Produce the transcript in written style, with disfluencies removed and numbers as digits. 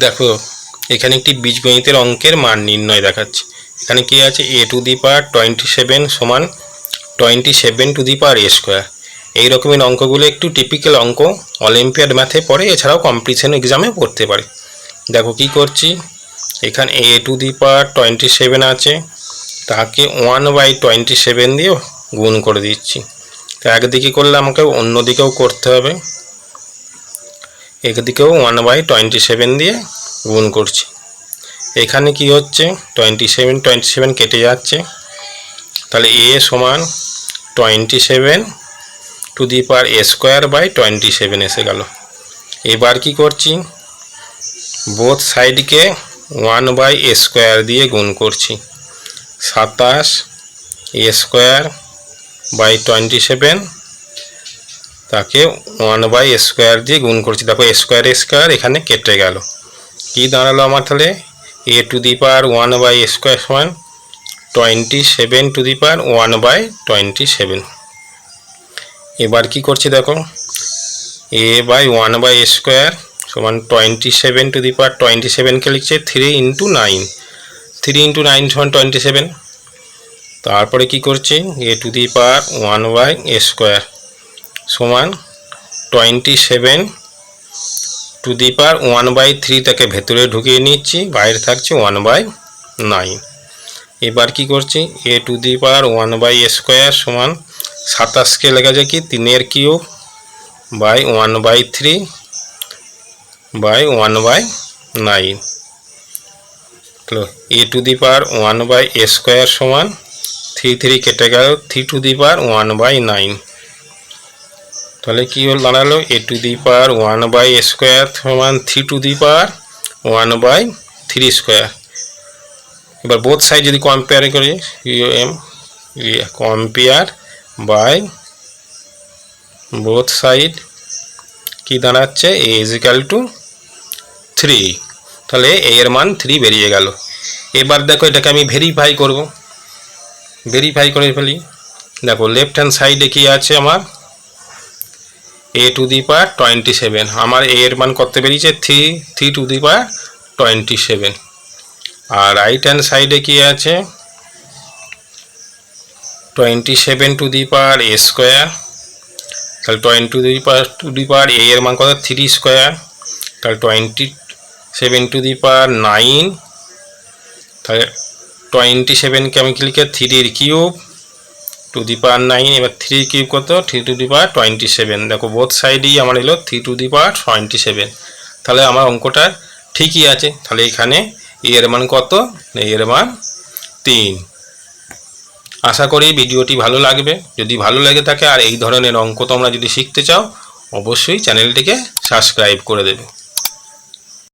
দেখো এখানে একটি বীজগণিতের অঙ্কের মান নির্ণয় দেখাচ্ছে। এখানে কি আছে, a টু দি পাওয়ার 27 সমান 27 to the power a square. এই রকমের অঙ্কগুলো একটু টিপিক্যাল অঙ্ক, অলিম্পিয়াড ম্যাথে পড়ে, এছাড়াও কম্পিটিশন এক্সামে পড়তে পারে। দেখো কি করছি, এখানে a টু দি পাওয়ার 27 আছে, তাকে 1/27 দিয়ে গুণ করে দিচ্ছি। তো একদিকে করলে আমাকে অন্যদিকেও করতে হবে, একদিকেও 1/27 দিয়ে গুণ করছি। এখানে কি হচ্ছে, 27 কেটে যাচ্ছে, তাহলে a সমান 27 to the power a square by 27 এসে গেল। এবার কি করছি, বোথ সাইডকে 1/a স্কোয়ার দিয়ে গুণ করছি। 27 a স্কোয়ার বাই 27, তাকে 1/a স্কোয়ার দিয়ে গুণ করছি। দেখো a স্কোয়ার এখানে কেটে গেল, কি দাঁড়ালো আমার, তাহলে a two the power 1/a square সমান 27 টু দি পাওয়ার 1/27। এবার কি করছি, দেখো a বাই 1/a স্কোয়ার সমান 27 টু দি পাওয়ার 27কে লিখছে 3 × 9, 3 × 9 সমান 27। তারপরে কি করছি, a two the power 1/a square সমান 27 টু দি পাওয়ার 1/3, তাকে ভেতরে ঢুকিয়ে নিচ্ছি, বাইরে থাকছে 1/9। এবার কি করছি, a two the power 1/a square সমান 27কে লেখা যায় কি 3 কিউব বাই 1/3 বাই 1/9। তো a two the power 1/a square সমান 3 কেটে গেল, 3 টু দি পাওয়ার 1/9। তাহলে কি হল, দাঁড়ালো a two the power 1/a square সমান 3 টু দি পাওয়ার 1/3 স্কোয়ার। এবার বোথ সাইড যদি কম্পেয়ার করি, কম্পেয়ার বাই বোথ সাইড, কি দাঁড়াচ্ছে, a = 3, তাহলে a এর মান 3 বেরিয়ে গেল। এবার দেখো এটাকে আমি ভেরিফাই করব, ভেরিফাই করে ফেলি। দেখো লেফট হ্যান্ড সাইডে কি আছে আমার, a টু দি পাওয়ার 27, আমার a এর মান কত বেরিয়েছে 3 টু দি পাওয়ার 27। আর রাইট হ্যান্ড সাইডে কি আছে, 27 to the power a square, তাহলে 20 টু দি পাওয়ার a এর মান কত 3 স্কোয়ার, তাহলে 27 টু দি পাওয়ার 9, তাহলে 27কে আমি কি লিখে 3 কিউব টু দি পাওয়ার 9, এবার 3 কিউব কত 3 টু দি পাওয়ার 27। দেখো বোথ সাইডেই আমার এলো 3 টু দি পাওয়ার 27, তাহলে আমার অঙ্কটা ঠিকই আছে। তাহলে এখানে এর মান কত, এর মান 3। আশা করি ভিডিওটি ভালো লাগবে। যদি ভালো লেগে থাকে আর এই ধরনের অঙ্ক তোমরা যদি শিখতে চাও, অবশ্যই চ্যানেলটিকে সাবস্ক্রাইব করে দেবে।